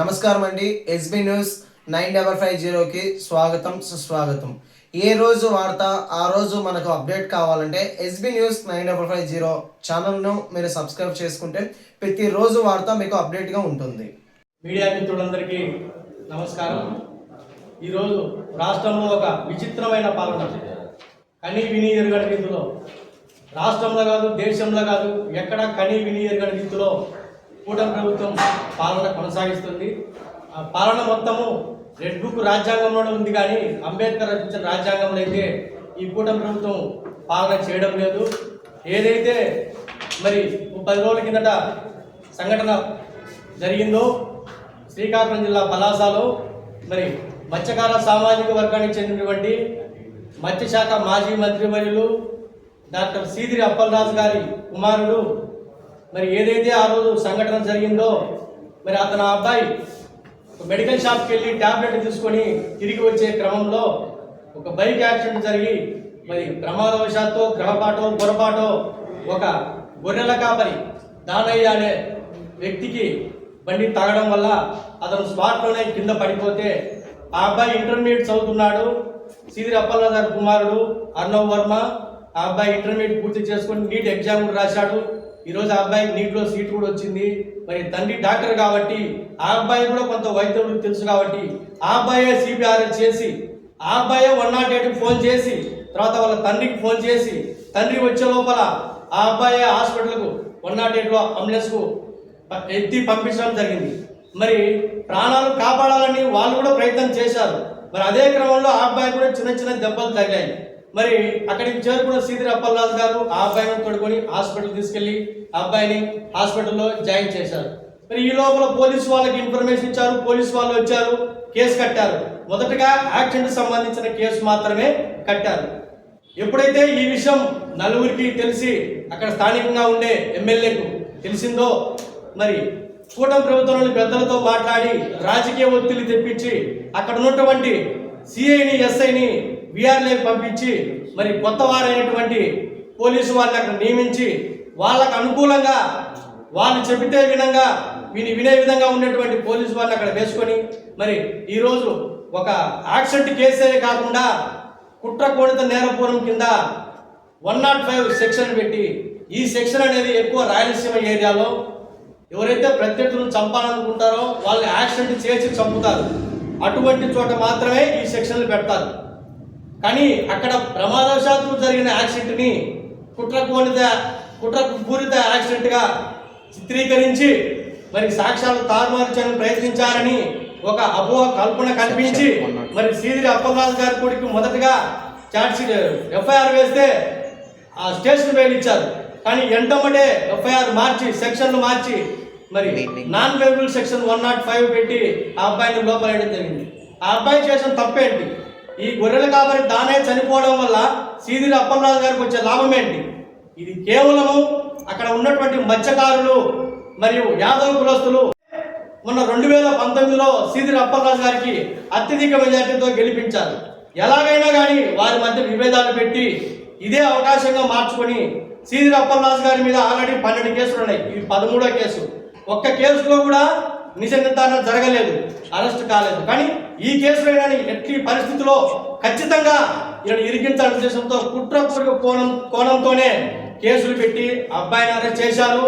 నమస్కారం అండి. SB news 9550కి స్వాగతం సుస్వాగతం. ఏ రోజు వార్త ఆ రోజు మనకు అప్డేట్ కావాలంటే ఎస్బీ న్యూస్ 9550 ఛానల్ను మీరు సబ్స్క్రైబ్ చేసుకుంటే ప్రతిరోజు వార్త మీకు అప్డేట్గా ఉంటుంది. మీడియా మిత్రులందరికీ నమస్కారం. ఈరోజు రాష్ట్రంలో ఒక విచిత్రమైన పాలన కనీ విని ఎరుగని రీతిలో, రాష్ట్రంలో కాదు దేశంలో కాదు ఎక్కడ కనీ విని ఎరుగని రీతిలో కూటమి ప్రభుత్వం పాలన కొనసాగిస్తుంది. ఆ పాలన మొత్తము రెడ్ బుక్ రాజ్యాంగంలోనే ఉంది, కానీ అంబేద్కర్ రచించిన రాజ్యాంగంలో అయితే ఈ కూటమి ప్రభుత్వం పాలన చేయడం లేదు. ఏదైతే మరి 10 రోజుల కిందట సంఘటన జరిగిందో శ్రీకాకుళం జిల్లా పలాసలో మరి మత్స్యకార సామాజిక వర్గానికి చెందినటువంటి మత్స్యశాఖ మాజీ మంత్రివర్యులు డాక్టర్ సీదిరి అప్పలరాజు గారి కుమారుడు మరి ఏదైతే ఆ రోజు సంఘటన జరిగిందో మరి అతను అబ్బాయి మెడికల్ షాప్కి వెళ్ళి ట్యాబ్లెట్ తీసుకొని తిరిగి వచ్చే క్రమంలో ఒక బైక్ యాక్సిడెంట్ జరిగి మరి ప్రమాదవశాత్తు పొరపాటో ఒక గొర్రెల కాపరి దానయ్య అనే వ్యక్తికి బండి తాగడం వల్ల అతను స్పాట్లోనే కింద పడిపోతే ఆ అబ్బాయి ఇంటర్మీడియట్ చదువుతున్నాడు. సీదిరి అప్పలరాజు గారి కుమారుడు అర్ణవ్ వర్మ ఆ అబ్బాయి ఇంటర్మీడియట్ పూర్తి చేసుకొని నీట్ ఎగ్జామ్ కూడా రాశాడు. ఈరోజు ఆ అబ్బాయి నీట్లో సీట్ కూడా వచ్చింది. మరి తండ్రి డాక్టర్ కాబట్టి ఆ అబ్బాయి కూడా కొంత వైద్యుడు తెలుసు కాబట్టి ఆ అబ్బాయే సిపిఆర్ చేసి ఆ అబ్బాయే 108కి ఫోన్ చేసి తర్వాత వాళ్ళ తండ్రికి ఫోన్ చేసి తండ్రి వచ్చే లోపల ఆ అబ్బాయే హాస్పిటల్కు 108లో అంబులెన్స్కు ఎత్తి పంపించడం జరిగింది. మరి ప్రాణాలు కాపాడాలని వాళ్ళు కూడా ప్రయత్నం చేశారు. మరి అదే క్రమంలో ఆ అబ్బాయి కూడా చిన్న చిన్న దెబ్బలు తగిలాయి. మరి అక్కడికి చేరుకున్న సీదిరి అప్పలరాజు గారు ఆ అబ్బాయిని తోడుకొని హాస్పిటల్ తీసుకెళ్లి ఆ అబ్బాయిని హాస్పిటల్లో జాయిన్ చేశారు. మరి ఈ లోపల పోలీసు వాళ్ళకి ఇన్ఫర్మేషన్ ఇచ్చారు. పోలీసు వాళ్ళు వచ్చారు, కేసు కట్టారు. మొదటగా యాక్సిడెంట్ సంబంధించిన కేసు మాత్రమే కట్టారు. ఎప్పుడైతే ఈ విషయం నలుగురికి తెలిసి అక్కడ స్థానికంగా ఉండే ఎమ్మెల్యేకు తెలిసిందో మరి కూటమి ప్రభుత్వంలోని పెద్దలతో మాట్లాడి రాజకీయ ఒత్తిడి తెప్పించి అక్కడ ఉన్నటువంటి సిఐని ఎస్ఐని విఆర్ఏకి పంపించి మరి కొత్త వారైనటువంటి పోలీసు వాళ్ళని అక్కడ నియమించి వాళ్ళకు అనుకూలంగా వాళ్ళు చెబితే వినే విధంగా ఉన్నటువంటి పోలీసు వాళ్ళని అక్కడ వేసుకొని మరి ఈరోజు ఒక యాక్సిడెంట్ కేసే కాకుండా కుట్రకోణిత నేరపూర్వం కింద 105 సెక్షన్ పెట్టి ఈ సెక్షన్ అనేది ఎక్కువ రాయలసీమ ఏరియాలో ఎవరైతే ప్రత్యర్థులను చంపాలనుకుంటారో వాళ్ళు యాక్సిడెంట్ చేసి చంపుతారు. అటువంటి చోట మాత్రమే ఈ సెక్షన్లు పెడతారు. కానీ అక్కడ ప్రమాదవశాత్తు జరిగిన యాక్సిడెంట్ని కుట్రపూరిత యాక్సిడెంట్గా చిత్రీకరించి మరి సాక్ష్యాలు తారుమారు చేయడానికి ప్రయత్నించారని ఒక అపోహ కల్పన కల్పించి మరి సీదిరి అప్పలరాజు గారి కొడుకు మొదటగా చార్జ్షీట్ ఎఫ్ఐఆర్ వేస్తే ఆ స్టేషన్ బెయిల్ ఇచ్చారు. కానీ ఎంటమ్మటే ఎఫ్ఐఆర్ మార్చి సెక్షన్లు మార్చి మరి నాన్ వేరియబుల్ సెక్షన్ 105 పెట్టి ఆ అబ్బాయిని లోపలేయడం జరిగింది. ఆ అబ్బాయి చేసిన తప్పేంటి? ఈ గొర్రెల కాపరి దానే చనిపోవడం వల్ల సీదిరి అప్పలరాజు గారికి వచ్చే లాభం ఏంటి? ఇది కేవలము అక్కడ ఉన్నటువంటి మత్స్యకారులు మరియు యాదవ కులస్తులు మొన్న 2019లో సీదిరి అప్పలరాజు గారికి అత్యధిక మెజార్టీతో గెలిపించారు. ఎలాగైనా కానీ వారి మధ్య విభేదాలు పెట్టి ఇదే అవకాశంగా మార్చుకొని సీదిరి అప్పలరాజు గారి మీద ఆల్రెడీ 12 కేసులు ఉన్నాయి. ఇది 13వ కేసు. ఒక్క కేసులో కూడా నిజ నిర్ధారణ జరగలేదు, అరెస్ట్ కాలేదు. కానీ ఈ కేసులో ఎట్టి పరిస్థితుల్లో ఖచ్చితంగా ఇరికించాలనే ఉద్దేశంతో కుట్రపూరిత కోణంతోనే కేసులు పెట్టి అబ్బాయిని అరెస్ట్ చేశారు.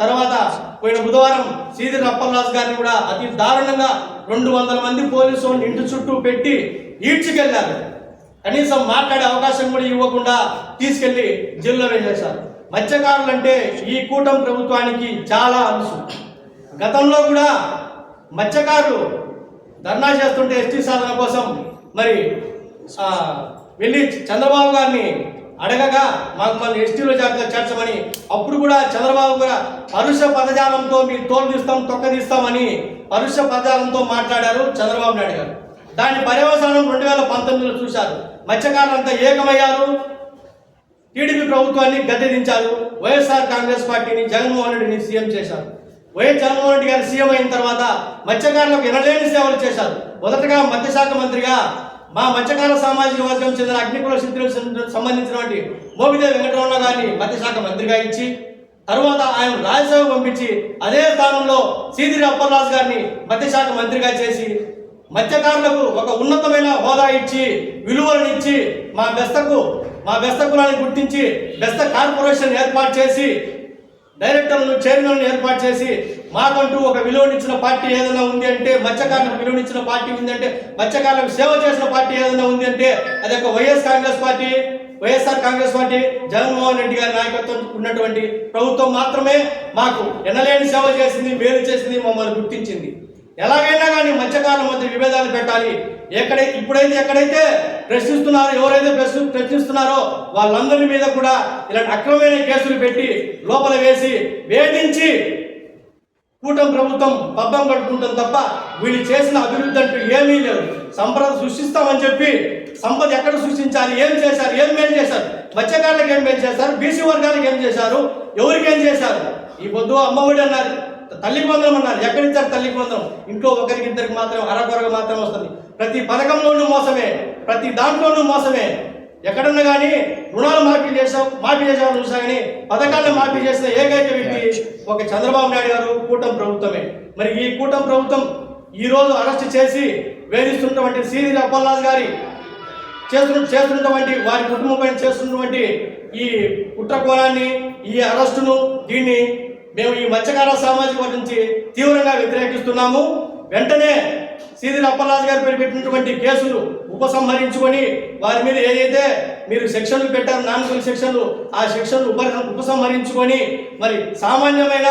తర్వాత పోయిన బుధవారం సీదిరి అప్పలరాజు గారిని కూడా అతి దారుణంగా 200 మంది పోలీసులు ఇంటి చుట్టూ పెట్టి ఈడ్చుకెళ్లారు. కనీసం మాట్లాడే అవకాశం కూడా ఇవ్వకుండా తీసుకెళ్లి జైల్లో వేసేశారు. మత్స్యకారులు అంటే ఈ కూటమి ప్రభుత్వానికి చాలా అలుసు. గతంలో కూడా మత్స్యకారులు ధర్నా చేస్తుంటే ఎస్టీ సాధన కోసం మరి వెళ్ళి చంద్రబాబు గారిని అడగగా మాకు మళ్ళీ ఎస్టీలో జాబితా చేర్చమని అప్పుడు కూడా చంద్రబాబు కూడా పరుష పదజాలంతో మీ తోలు తీస్తాం తొక్క తీస్తామని పరుష పదజాలంతో మాట్లాడారు చంద్రబాబు నాయుడు గారు. దాని పర్యవసానం 2019లో చూశారు. మత్స్యకారులంతా ఏకమయ్యారు, టీడీపీ ప్రభుత్వాన్ని గద్దెదించారు. వైఎస్ఆర్ కాంగ్రెస్ పార్టీని జగన్మోహన్ రెడ్డిని సీఎం చేశారు. వైఎస్ జగన్మోహన్ రెడ్డి గారు సీఎం అయిన తర్వాత మత్స్యకారులకు ఎనలేని సేవలు చేశారు. మొదటగా మత్స్యశాఖ మంత్రిగా మా మత్స్యకార సామాజిక వర్గం చెందిన అగ్నికుల శిథిలకు సంబంధించినటువంటి మోపిదేవి వెంకటరమణ గారిని మత్స్యశాఖ మంత్రిగా ఇచ్చి తర్వాత ఆయన రాజ్యసభ పంపించి అదే స్థానంలో సీదిరి అప్పలరాజు గారిని మత్స్యశాఖ మంత్రిగా చేసి మత్స్యకారులకు ఒక ఉన్నతమైన హోదా ఇచ్చి విలువలను ఇచ్చి మా బెస్త కులాన్ని గుర్తించి బెస్త కార్పొరేషన్ ఏర్పాటు చేసి డైరెక్టర్లను చైర్మన్లను ఏర్పాటు చేసి మాకంటూ ఒక విలువనిచ్చిన పార్టీ ఏదైనా ఉంది అంటే మత్స్యకారులకు విలువనిచ్చిన పార్టీ ఉంది అంటే మత్స్యకారులకు సేవ చేసిన పార్టీ ఏదైనా ఉంది అంటే అది ఒక వైఎస్ఆర్ కాంగ్రెస్ పార్టీ జగన్మోహన్ రెడ్డి గారి నాయకత్వం ఉన్నటువంటి ప్రభుత్వం మాత్రమే మాకు ఎనలేని సేవ చేసింది, మేలు చేసింది, మమ్మల్ని గుర్తించింది. ఎలాగైనా కానీ మత్స్యకారుల మధ్య విభేదాలు పెట్టాలి. ఎక్కడైతే ప్రశ్నిస్తున్నారో, ఎవరైతే ప్రశ్నిస్తున్నారో వాళ్ళందరి మీద కూడా ఇలాంటి అక్రమమైన కేసులు పెట్టి లోపల వేసి వేధించి కూటమి ప్రభుత్వం పబ్బం కట్టుకుంటుంది తప్ప వీళ్ళు చేసిన అభివృద్ధి అంటూ ఏమీ లేదు. సంపద సృష్టిస్తామని చెప్పి సంపద ఎక్కడ సృష్టించాలి, ఏం చేశారు, ఏం మేలు చేశారు, మత్స్యకారులకు ఏం మేలు చేశారు, బీసీ వర్గాలకు ఏం చేశారు, ఎవరికి ఏం చేశారు? ఈ పొద్దు అమ్మఒడి అన్నారు, తల్లికి వందనం అన్నారు, ఎక్కడిచ్చారు తల్లికి వందనం? ఇంట్లో ఒకరికి ఇద్దరికి మాత్రం అరకొరగా మాత్రం వస్తుంది. ప్రతి పథకంలోనూ మోసమే, ప్రతి దాంట్లోనూ మోసమే. ఎక్కడన్నా కానీ రుణాలు మాఫీ చేసామని చూసా కానీ పథకాలను మాఫీ చేసిన ఏకైక వ్యక్తి ఒక చంద్రబాబు నాయుడు గారు, కూటమి ప్రభుత్వమే. మరి ఈ కూటమి ప్రభుత్వం ఈరోజు అరెస్ట్ చేసి వేధిస్తున్నటువంటి సీదిరి అప్పలరాజు గారి చేస్తున్నటువంటి వారి కుటుంబం పైన చేస్తున్నటువంటి ఈ కుట్రకోణాన్ని, ఈ అరెస్టును, దీన్ని మేము ఈ మత్స్యకార సామాజిక వర్గం నుంచి తీవ్రంగా వ్యతిరేకిస్తున్నాము. వెంటనే సీదిరి అప్పలరాజు గారి పేరు పెట్టినటువంటి కేసులు ఉపసంహరించుకొని వారి మీద ఏదైతే మీరు సెక్షన్లు పెట్టారు, నాన్ సెక్షన్లు, ఆ సెక్షన్లు ఉపసంహరించుకొని మరి సామాన్యమైన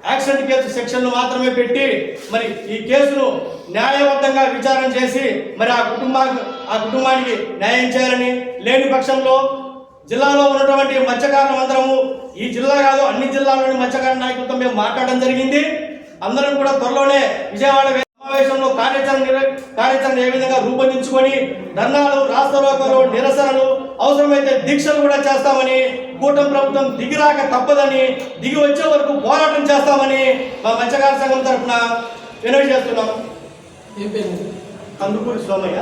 యాక్సిడెంట్ కేసు సెక్షన్లు మాత్రమే పెట్టి మరి ఈ కేసును న్యాయబద్ధంగా విచారణ చేసి మరి ఆ కుటుంబానికి న్యాయం చేయాలని, లేని పక్షంలో జిల్లాలో ఉన్నటువంటి మత్స్యకారులు అందరము, ఈ జిల్లా కాదు అన్ని జిల్లాల్లోని మత్స్యకార నాయకులతో మేము మాట్లాడడం జరిగింది. అందరం కూడా త్వరలోనే విజయవాడ సమావేశంలో కార్యాచరణ ఏ విధంగా రూపొందించుకొని ధర్నాలు, రాస్తారోకోలు, నిరసనలు, అవసరమైతే దీక్షలు కూడా చేస్తామని, కూటమి ప్రభుత్వం దిగిరాక తప్పదని, దిగి వచ్చే వరకు పోరాటం చేస్తామని మా మత్స్యకార సంఘం తరఫున వినవి చేస్తున్నాం. కందుకూరి సోమయ్య.